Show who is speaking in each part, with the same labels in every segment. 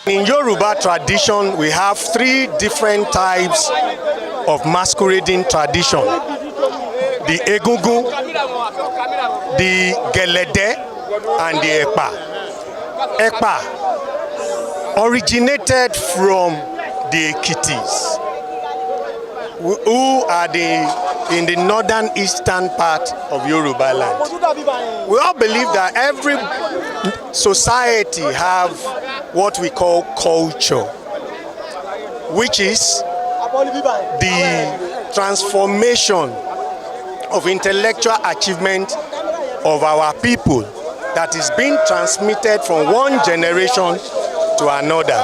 Speaker 1: In Yoruba tradition, we have 3 different types of masquerading tradition. The Egungun, the Gelede, and the Epa. Epa originated from the Ekitis, who are in the northern eastern part of Yoruba land. We all believe that every society have what we call culture, which is the transformation of intellectual achievement of our people that is being transmitted from one generation to another.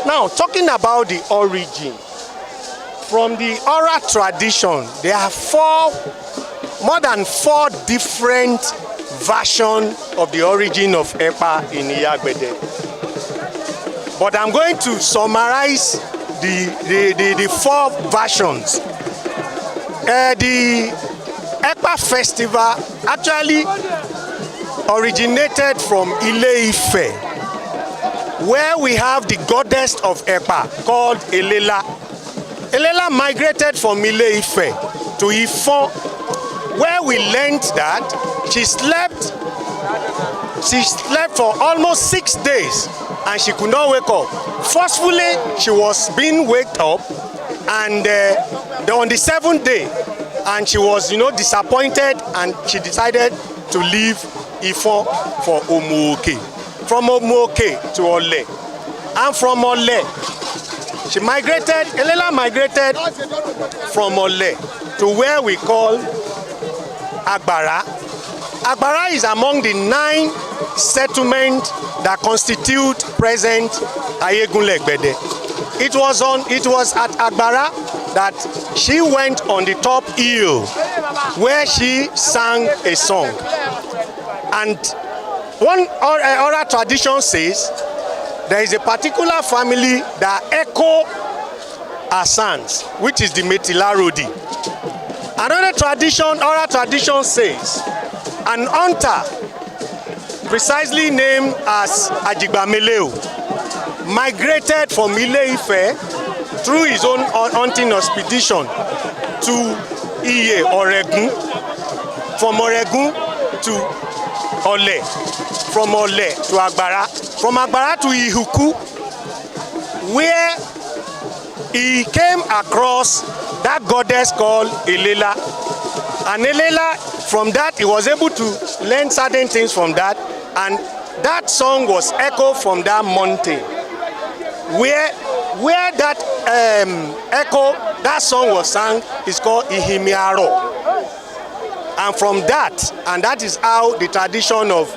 Speaker 1: Now, talking about the origin, from the oral tradition, there are more than 4 different versions of the origin of Epa in iyah-gbede. But I'm going to summarize the 4 versions. The Epa festival actually originated from Ile-Ife, where we have the goddess of Epa called Elela. Elela migrated from Ile-Ife to Ifon, where we learned that she slept for almost 6 days and she could not wake up. Forcefully, she was being waked up, and on the 7th day, and she was, disappointed, and she decided to leave Ifon for Omuoke. From Omuoke to Ole, and from Ole, Elela migrated from Ole to where we call Agbara. Agbara is among the 9 settlements that constitute present iyah-gbede. It was at Agbara that she went on the top hill where she sang a song. And one oral tradition says there is a particular family that echo her songs, which is the Metilarodi. Another oral tradition says an hunter, precisely named as Ajigbameleo, migrated from Ile-Ife through his own hunting expedition to Oregun, from Oregun to Ole, from Ole to Agbara, from Agbara to Ihuku, where he came across that goddess called Elela. And Elela, from that, he was able to learn certain things from that, and that song was echoed from that mountain. Where that that song was sung is called Ihimiaro. And from that, and that is how the tradition of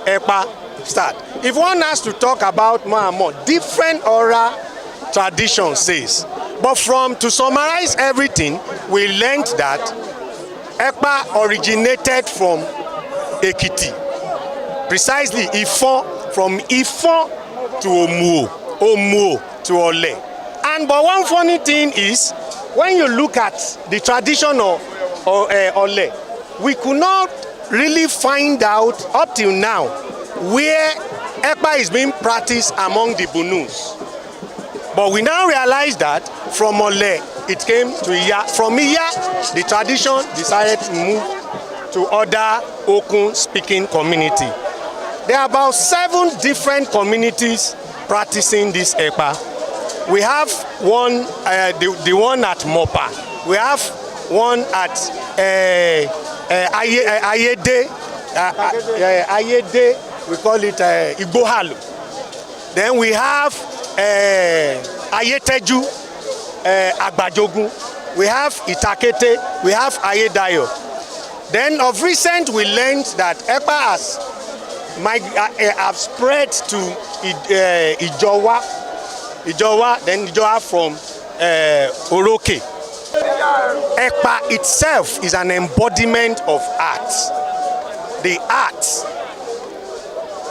Speaker 1: Epa starts. If one has to talk about more and more, different oral tradition says. But to summarize everything, we learned that Epa originated from Ekiti, precisely Ifon, from Ifon to Omuo to Ole. But one funny thing is, when you look at the tradition of Ole, we could not really find out up till now where Epa is being practiced among the Bunus. But we now realize that from Ole, it came to Iyah. From Iyah, the tradition decided to move to other Okun-speaking community. There are about 7 different communities practicing this Epa. We have one, the one at Mopa. We have one at Ayede. Ayede, we call it Igbohalu. Then we have Ayeteju, Agbajogun. We have Itakete. We have Ayedayo. Then of recent, we learned that Epa have spread to Ijowa. Then Ijowa from Oroke. Epa itself is an embodiment of art. The art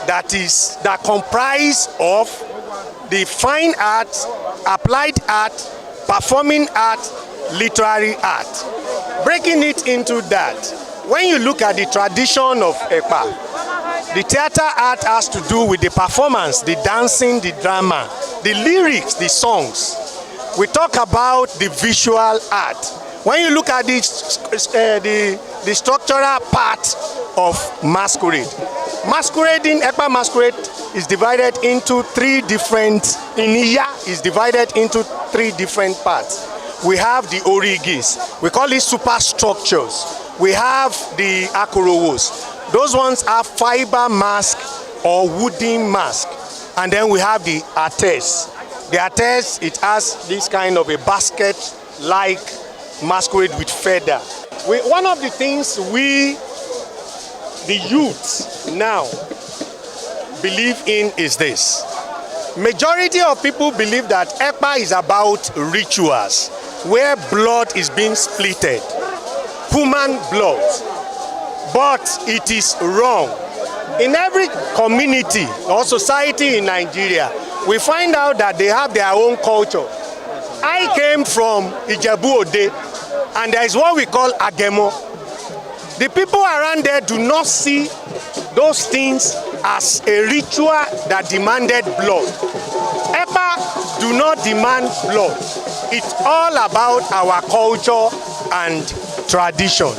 Speaker 1: that comprise of the fine art, applied art, performing art, literary art. Breaking it into that, when you look at the tradition of Epa, The theater art has to do with the performance, the dancing, the drama, the lyrics, the songs. We talk about the visual art. When you look at the structural part of masquerade, masquerading, Epa Masquerade is divided into three different, in iyah is divided into three different parts. We have the origis, we call it superstructures. We have the akorowos. Those ones are fiber mask or wooden mask. And then we have the ates. The ates, it has this kind of a basket-like masquerade with feather. One of the things we, the youth now, believe in is this. Majority of people believe that Epa is about rituals, where blood is being splitted, human blood. But it is wrong. In every community or society in Nigeria, we find out that they have their own culture. I came from Ijebu-Ode, and there is what we call Agemo. The people around there do not see those things as a ritual that demanded blood. Epa do not demand blood. It's all about our culture and tradition.